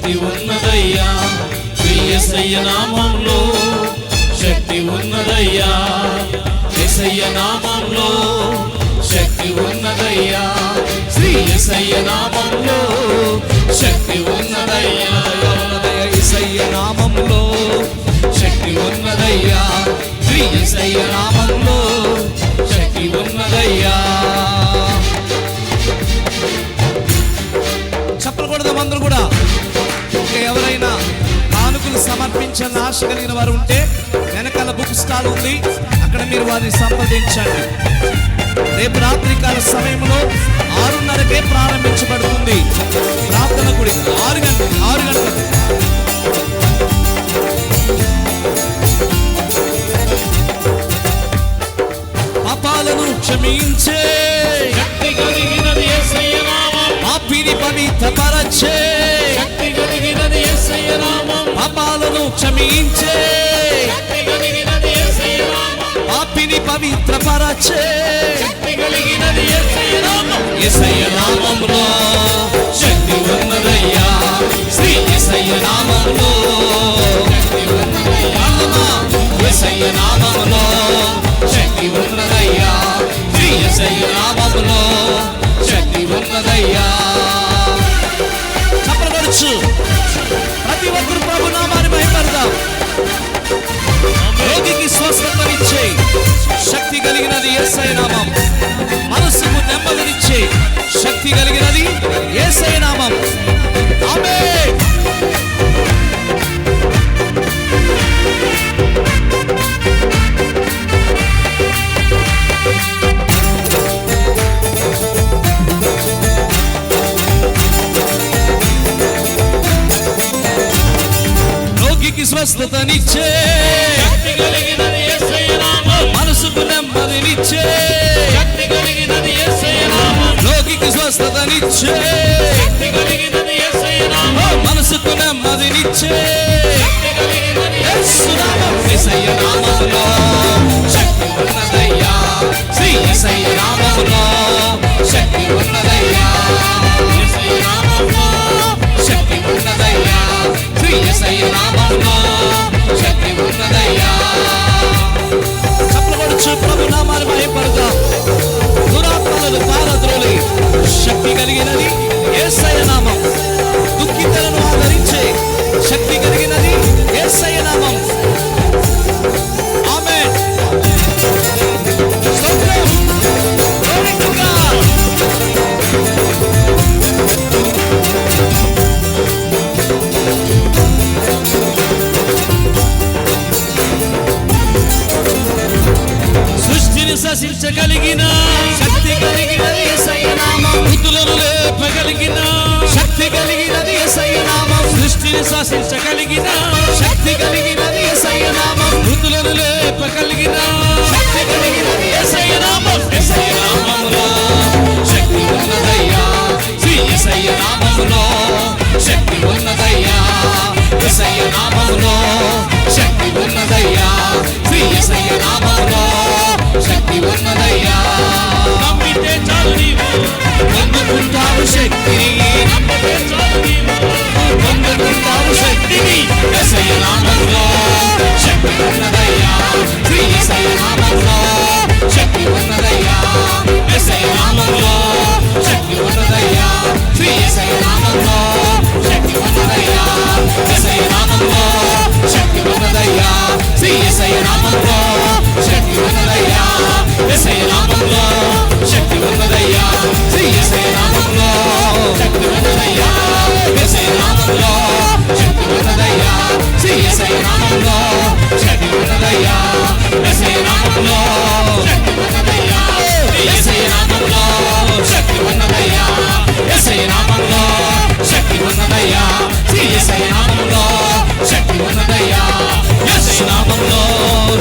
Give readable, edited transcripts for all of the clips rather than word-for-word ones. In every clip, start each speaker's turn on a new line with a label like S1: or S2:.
S1: శక్తి ఉన్నదయ్యా, శ్రీ యేసయ్య నామంలో శక్తి ఉన్నదయ్యా, యేసయ్య నామంలో శక్తి ఉన్నదయ్యా, శ్రీ యేసయ్య నామంలో శక్తి ఉన్నదయ్యా, యేసయ్య నామంలో శక్తి ఉన్నదయ్యా, శ్రీ యేసయ్య నామంలో శక్తి ఉన్నదయ్యా. చెప్పకూడదు అందరూ కూడా. ఎవరైనా కానుకలు సమర్పించాలని ఆశ కలిగిన వారు ఉంటే వెనకాల బుక్ స్టాల్ ఉంది, అక్కడ మీరు వారిని సంప్రదించండి. రేపు రాత్రికాల సమయంలో 6:30కే ప్రారంభించబడుతుంది ప్రార్థన గుడి. 6 గంటలకు. పాపాలను క్షమించే
S2: శక్తి కలిగినది యేసయ్య నామం,
S1: పాపిని పవిత్రపరచే
S2: శక్తి కలిగినది యేసయ్య నామం,
S1: పాపాలను క్షమించే
S2: శక్తి కలిగినది యేసయ్య నామం,
S1: పాపిని పవిత్రపరచే
S2: శక్తి కలిగినది యేసయ్య నామం.
S1: యేసయ్య నామములో శక్తి ఉన్నదయ్యా, శ్రీ యేసయ్య నామములో శక్తి ఉన్నదయ్యా, యేసయ్య నామములో శక్తి ఉన్నదయ్యా, శ్రీ యేసయ్య నామములో శక్తి ఉన్నదయ్యా. చప్పలగొచ్చు ప్రతి ఒక్కరు ప్రభు నామాన్ని మహిమపడదాం. రోగికి స్వస్థతనిచ్చే శక్తి కలిగినది యేసయ్య నామం, మనసుకు నెమ్మదినిచ్చే శక్తి కలిగినది యేసయ్య నామం. ఆమేన్. రోగికి స్వస్థతనిచ్చే
S2: శక్తి కలిగినది యేసయ్య నామం,
S1: మనసుకు నెమ్మదినిచ్చే
S2: శక్తి కలిగినది యేసయ్య నామం,
S1: రోగికి స్వస్థతనిచ్చే
S2: శక్తి కలిగినది యేసయ్య నామం,
S1: మనసుకు నెమ్మదినిచ్చే
S2: శక్తి కలిగినది
S1: యేసు నామం. యేసయ్య నామములో శక్తి ఉన్నదయ్యా, శ్రీ యేసయ్య నామములో శక్తి ఉన్నదయ్యా, యేసయ్య నామములో శక్తి ఉన్నదయ్యా, శ్రీ యేసయ్య నామములో శక్తి ఉన్నదయ్యా. చప్పలగొచ్చు ప్రభు నామాన్ని మహిమపడదాం. దురాత్మలను పారద్రోలి శక్తి కలిగినది యేసయ్య నామం, దుఃఖితులను ఆదరించే శక్తి కలిగినది యేసయ్య నామం. ఆమేన్. స్తోత్రం. Glory to God. సృష్టిని శాసించగలిగిన శక్తి కలిగినది యేసయ్య నామం, మృతులను లేపగలిగిన శక్తి కలిగినది యేసయ్య నామం, సృష్టిని శాసించగలిగిన శక్తి కలిగినది యేసయ్య నామం, మృతులను లేపగలిగిన శక్తి కలిగినది యేసయ్య నామం. యేసయ్య నామములో శక్తి ఉన్నదయ్యా, శ్రీ యేసయ్య నామములో శక్తి ఉన్నదయ్యా, యేసయ్య నామములో శక్తి ఉన్నదయ్యా, శ్రీ యేసయ్య నామములో శక్తి ఉన్నదయ్యా.
S2: నమ్మితే చాలు నీవు,
S1: పొందుకుంటావు శక్తిని,
S2: నమ్మితే చాలు నీవు,
S1: పొందుకుంటావు శక్తిని, యేసయ్య నామములో శక్తి ఉన్నదయ్యా, శ్రీ యేసయ్య నామములో శక్తి ఉన్నదయ్యా, యేసయ్య నామములో శక్తి ఉన్నదయ్యా, శ్రీ యేసయ్య నామములో శక్తి ఉన్నదయ్యా, యేసయ్య నామములో శక్తి ఉన్నదయ్యా, శ్రీ యేసయ్య నామములో శక్తి ఉన్నదయ్యా, యేసయ్య నామములో శక్తి ఉన్నదయ్యా, శ్రీ యేసయ్య నామములో శక్తి ఉన్నదయ్యా, యేసయ్య నామములో శక్తి ఉన్నదయ్యా, శ్రీ యేసయ్య నామములో శక్తి ఉన్నదయ్యా, యేసయ్య నామములో శక్తి ఉన్నదయ్యా, యేసయ్య నామములో శక్తి ఉన్నదయ్యా, యేసయ్య నామములో శక్తి ఉన్నదయ్యా, శ్రీ యేసయ్య నామములో శక్తి ఉన్నదయ్యా, యేసయ్య నామములో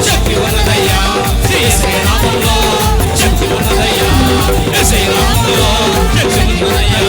S1: శక్తి ఉన్నదయ్యా, శ్రీ యేసయ్య నామములో శక్తి ఉన్నదయ్యా, యేసయ్య నామములో శక్తి ఉన్నదయ్యా,